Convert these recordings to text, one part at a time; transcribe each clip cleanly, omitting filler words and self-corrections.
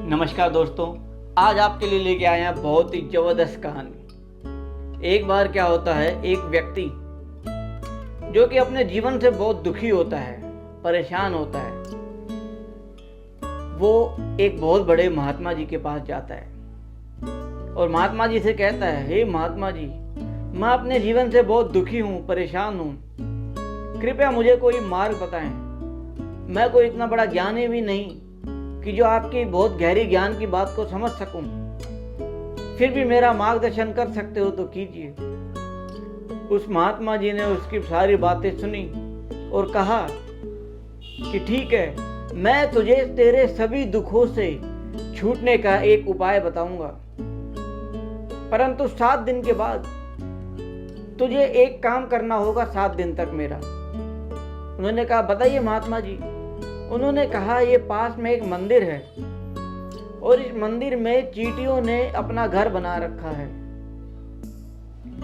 नमस्कार दोस्तों, आज आपके लिए लेके आए हैं बहुत ही जबरदस्त कहानी। एक बार क्या होता है, एक व्यक्ति जो कि अपने जीवन से बहुत दुखी होता है, परेशान होता है, वो एक बहुत बड़े महात्मा जी के पास जाता है और महात्मा जी से कहता है, हे महात्मा जी, मैं अपने जीवन से बहुत दुखी हूँ, परेशान हूँ, कृपया मुझे कोई मार्ग बताएं। मैं कोई इतना बड़ा ज्ञानी भी नहीं कि जो आपकी बहुत गहरी ज्ञान की बात को समझ सकूं, फिर भी मेरा मार्गदर्शन कर सकते हो तो कीजिए। उस महात्मा जी ने उसकी सारी बातें सुनी और कहा कि ठीक है, मैं तुझे तेरे सभी दुखों से छूटने का एक उपाय बताऊंगा, परंतु 7 दिन के बाद तुझे एक काम करना होगा, 7 दिन तक मेरा। उन्होंने कहा, बताइए महात्मा जी। उन्होंने कहा, ये पास में एक मंदिर है और इस मंदिर में चींटियों ने अपना घर बना रखा है।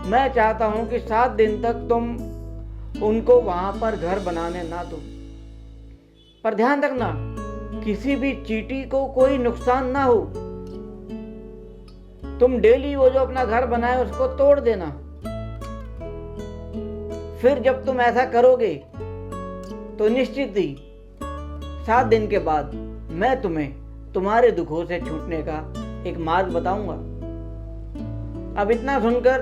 मैं चाहता हूं कि 7 दिन तक तुम उनको वहां पर घर बनाने ना दो, पर ध्यान रखना किसी भी चींटी को कोई नुकसान ना हो। तुम डेली वो जो अपना घर बनाए उसको तोड़ देना। फिर जब तुम ऐसा करोगे तो निश्चित ही 7 दिन के बाद मैं तुम्हें तुम्हारे दुखों से छूटने का एक मार्ग बताऊंगा। अब इतना सुनकर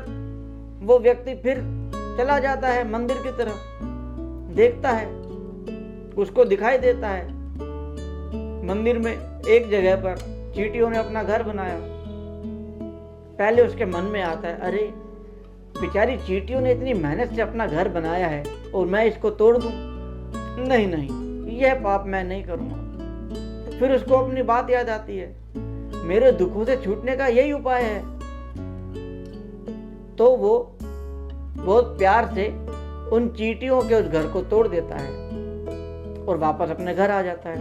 वो व्यक्ति फिर चला जाता है मंदिर की तरफ। देखता है, उसको दिखाई देता है मंदिर में एक जगह पर चींटियों ने अपना घर बनाया। पहले उसके मन में आता है, अरे बेचारी चींटियों ने इतनी मेहनत से अपना घर बनाया है और मैं इसको तोड़ दूं? नहीं नहीं, यह पाप मैं नहीं करूंगा। फिर उसको अपनी बात याद आती है, मेरे दुखों से छूटने का यही उपाय है। तो वो बहुत प्यार से उन चींटियों के उस घर को तोड़ देता है और वापस अपने घर आ जाता है।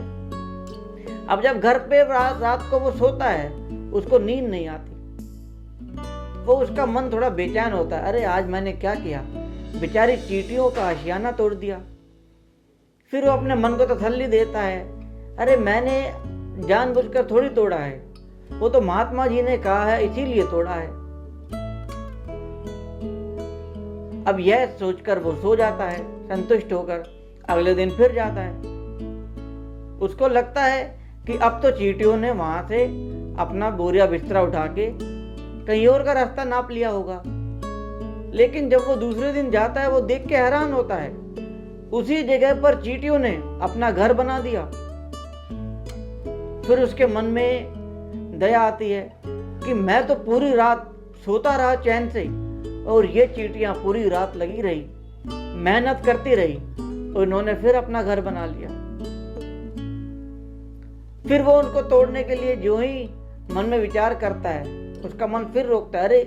अब जब घर पे रात को वो सोता है, उसको नींद नहीं आती। वो उसका मन थोड़ा बेचैन होता है, अरे आज मैंने क्या किया, बेचारी चींटियों का आशियाना तोड़ दिया। फिर वो अपने मन को तसल्ली देता है, अरे मैंने जानबूझकर थोड़ी तोड़ा है, वो तो महात्मा जी ने कहा है इसीलिए तोड़ा है। अब यह सोचकर वो सो जाता है संतुष्ट होकर। अगले दिन फिर जाता है। उसको लगता है कि अब तो चींटियों ने वहां से अपना बोरिया बिस्तरा उठा के कहीं और का रास्ता नाप लिया होगा। लेकिन जब वो दूसरे दिन जाता है, वो देख के हैरान होता है, उसी जगह पर चींटियों ने अपना घर बना दिया। फिर उसके मन में दया आती है कि मैं तो पूरी रात सोता रहा चैन से और ये चींटियां पूरी रात लगी रही, मेहनत करती रही और इन्होंने फिर अपना घर बना लिया। फिर वो उनको तोड़ने के लिए जो ही मन में विचार करता है, उसका मन फिर रोकता है, अरे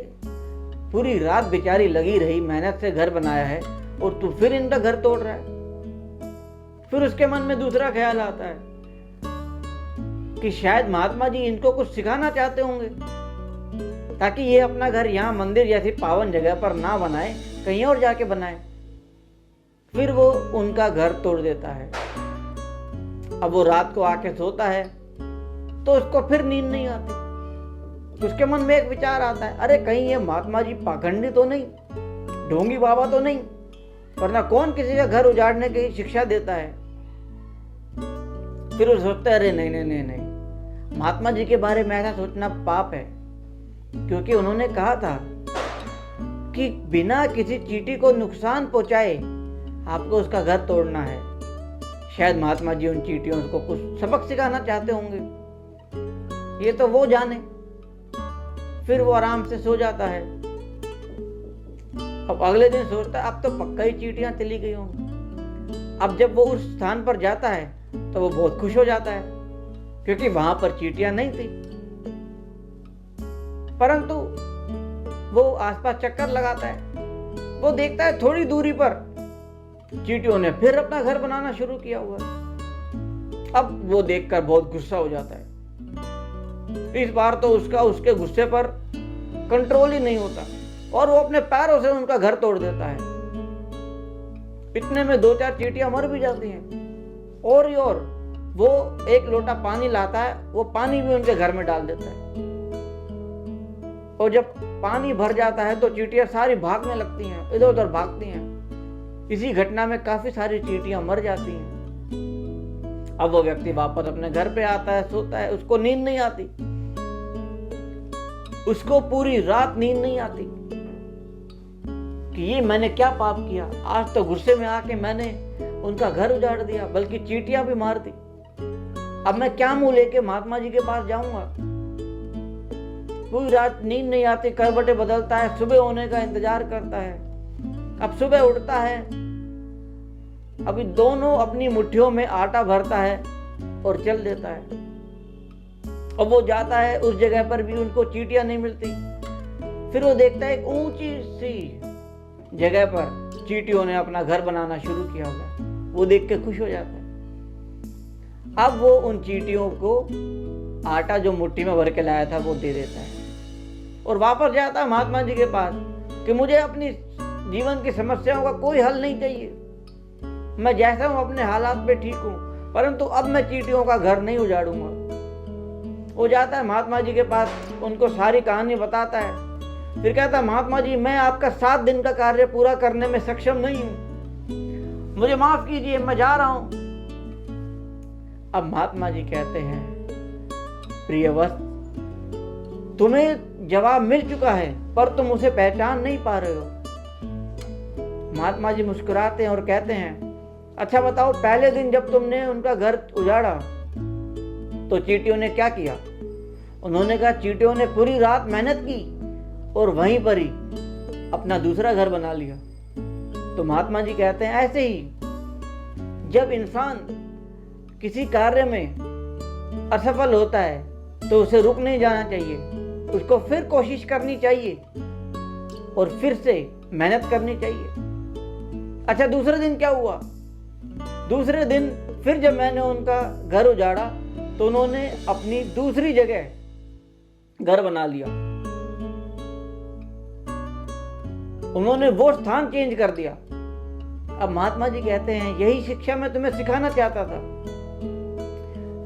पूरी रात बेचारी लगी रही, मेहनत से घर बनाया है और तू फिर इनका घर तोड़ रहा है। फिर उसके मन में दूसरा ख्याल आता है कि शायद महात्मा जी इनको कुछ सिखाना चाहते होंगे, ताकि ये अपना घर यहाँ मंदिर जैसी पावन जगह पर ना बनाए, कहीं और जाके बनाए। फिर वो उनका घर तोड़ देता है। अब वो रात को आके सोता है तो उसको फिर नींद नहीं आती। उसके मन में एक विचार आता है, अरे कहीं ये महात्मा जी पाखंडी तो नहीं, ढोंगी बाबा तो नहीं, वरना कौन किसी का घर उजाड़ने की शिक्षा देता है। फिर वो सोचता है, अरे नहीं नहीं नहीं नहीं, महात्मा जी के बारे में ऐसा सोचना पाप है, क्योंकि उन्होंने कहा था कि बिना किसी चींटी को नुकसान पहुंचाए आपको उसका घर तोड़ना है। शायद महात्मा जी उन चींटियों को कुछ सबक सिखाना चाहते होंगे, ये तो वो जाने। फिर वो आराम से सो जाता है। अब अगले दिन सोचता है, अब तो पक्का ही चींटियां चली गई होंगी। अब जब वो उस स्थान पर जाता है तो वो बहुत खुश हो जाता है, क्योंकि वहां पर चींटियां नहीं थी। परंतु वो आसपास चक्कर लगाता है, वो देखता है थोड़ी दूरी पर चींटियों ने फिर अपना घर बनाना शुरू किया हुआ है। अब वो देखकर बहुत गुस्सा हो जाता है। इस बार तो उसके गुस्से पर कंट्रोल ही नहीं होता और वो अपने पैरों से उनका घर तोड़ देता है। इतने में 2-4 चींटियां मर भी जाती हैं और वो एक लोटा पानी लाता है, वो पानी भी उनके घर में डाल देता है। और जब पानी भर जाता है तो चींटियां सारी भागने लगती हैं, इधर उधर भागती हैं। इसी घटना में काफी सारी चींटियां मर जाती हैं। अब वो व्यक्ति वापस अपने घर पे आता है, सोता है, उसको नींद नहीं आती, उसको पूरी रात नींद नहीं आती कि ये मैंने क्या पाप किया। आज तो गुस्से में आके मैंने उनका घर उजाड़ दिया, बल्कि चींटियां भी मार दी। अब मैं क्या मुंह लेके महात्मा जी के पास जाऊंगा। पूरी रात नींद नहीं आती, करवटें बदलता है, सुबह होने का इंतजार करता है। अब सुबह उठता है, अभी दोनों अपनी मुट्ठियों में आटा भरता है और चल देता है। अब वो जाता है, उस जगह पर भी उनको चींटियां नहीं मिलती। फिर वो देखता है एक ऊंची सी जगह पर चींटियों ने अपना घर बनाना शुरू किया होगा। वो देख के खुश हो जाता है। अब वो उन चींटियों को आटा जो मुट्ठी में भर के लाया था वो दे देता है और वापस जाता है महात्मा जी के पास कि मुझे अपनी जीवन की समस्याओं का कोई हल नहीं चाहिए। मैं जैसा हूं अपने हालात पे ठीक हूं, परंतु अब मैं चींटियों का घर नहीं उजाड़ूंगा। वो जाता है महात्मा जी के पास, उनको सारी कहानी बताता है। फिर कहता है, महात्मा जी मैं आपका 7 दिन का कार्य पूरा करने में सक्षम नहीं हूं, मुझे माफ कीजिए, मैं जा रहा हूं। अब महात्मा जी कहते हैं, प्रियवस्त, तुम्हें जवाब मिल चुका है पर तुम उसे पहचान नहीं पा रहे हो। महात्मा जी मुस्कुराते हैं और कहते हैं, अच्छा बताओ, पहले दिन जब तुमने उनका घर उजाड़ा तो चींटियों ने क्या किया? उन्होंने कहा, चींटियों ने पूरी रात मेहनत की और वहीं पर ही अपना दूसरा घर बना लिया। तो महात्मा जी कहते हैं, ऐसे ही जब इंसान किसी कार्य में असफल होता है तो उसे रुक नहीं जाना चाहिए, उसको फिर कोशिश करनी चाहिए और फिर से मेहनत करनी चाहिए। अच्छा, दूसरे दिन क्या हुआ? दूसरे दिन फिर जब मैंने उनका घर उजाड़ा तो उन्होंने अपनी दूसरी जगह घर बना लिया, उन्होंने वो स्थान चेंज कर दिया। अब महात्मा जी कहते हैं, यही शिक्षा मैं तुम्हें सिखाना चाहता था।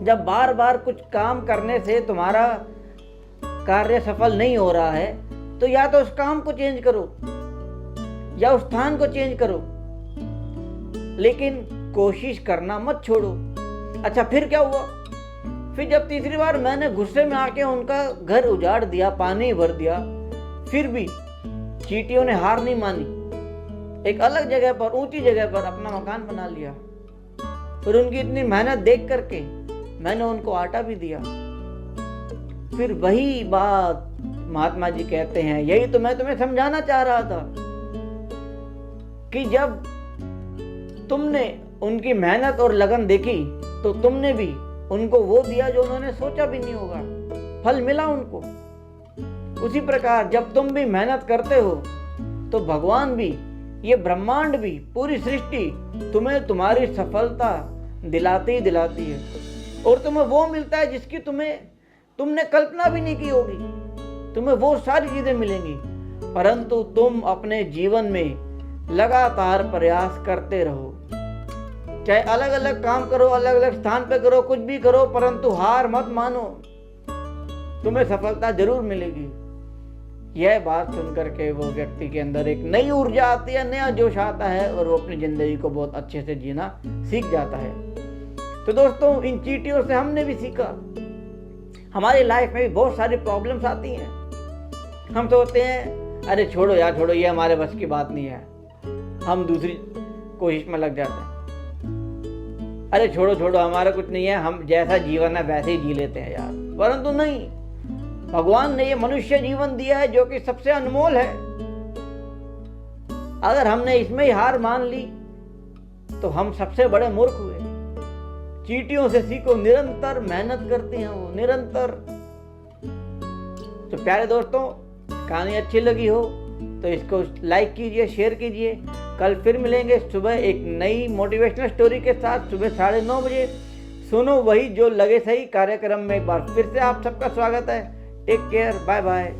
जब बार बार कुछ काम करने से तुम्हारा कार्य सफल नहीं हो रहा है तो या तो उस काम को चेंज करो या उस स्थान को चेंज करो, लेकिन कोशिश करना मत छोड़ो। अच्छा, फिर क्या हुआ? फिर जब तीसरी बार मैंने गुस्से में आके उनका घर उजाड़ दिया, पानी भर दिया, फिर भी चींटियों ने हार नहीं मानी। एक अलग जगह पर, ऊंची जगह पर अपना मकान बना लिया। फिर उनकी इतनी मेहनत देख करके मैंने उनको आटा भी दिया। फिर वही बात महात्मा जी कहते हैं, यही तो मैं तुम्हें समझाना चाह रहा था कि जब तुमने उनकी मेहनत और लगन देखी तो तुमने भी उनको वो दिया जो उन्होंने सोचा भी नहीं होगा, फल मिला उनको। उसी प्रकार जब तुम भी मेहनत करते हो तो भगवान भी, ये ब्रह्मांड भी, पूरी सृष्टि तुम्हें तुम्हारी सफलता दिलाती ही दिलाती है और तुम्हें वो मिलता है जिसकी तुमने कल्पना भी नहीं की होगी। तुम्हें वो सारी चीजें मिलेंगी, परंतु तुम अपने जीवन में लगातार प्रयास करते रहो। चाहे अलग अलग काम करो, अलग अलग स्थान पे करो, कुछ भी करो, परंतु हार मत मानो, तुम्हें सफलता जरूर मिलेगी। यह बात सुनकर के वो व्यक्ति के अंदर एक नई ऊर्जा आती है, नया जोश आता है और वो अपनी जिंदगी को बहुत अच्छे से जीना सीख जाता है। तो दोस्तों, इन चींटियों से हमने भी सीखा। हमारी लाइफ में भी बहुत सारी प्रॉब्लम्स आती हैं। हम सोचते हैं, अरे छोड़ो यार, छोड़ो, ये हमारे बस की बात नहीं है, हम दूसरी कोशिश में लग जाते हैं। अरे छोड़ो छोड़ो, हमारा कुछ नहीं है, हम जैसा जीवन है वैसे ही जी लेते हैं यार। परंतु नहीं, भगवान ने ये मनुष्य जीवन दिया है जो कि सबसे अनमोल है। अगर हमने इसमें ही हार मान ली तो हम सबसे बड़े मूर्ख हुए। चींटियों से सीखो, निरंतर मेहनत करती हैं वो, निरंतर। तो प्यारे दोस्तों, कहानी अच्छी लगी हो तो इसको लाइक कीजिए, शेयर कीजिए। कल फिर मिलेंगे सुबह एक नई मोटिवेशनल स्टोरी के साथ, सुबह 9:30 बजे। सुनो वही जो लगे सही कार्यक्रम में एक बार फिर से आप सबका स्वागत है। Take care, bye bye.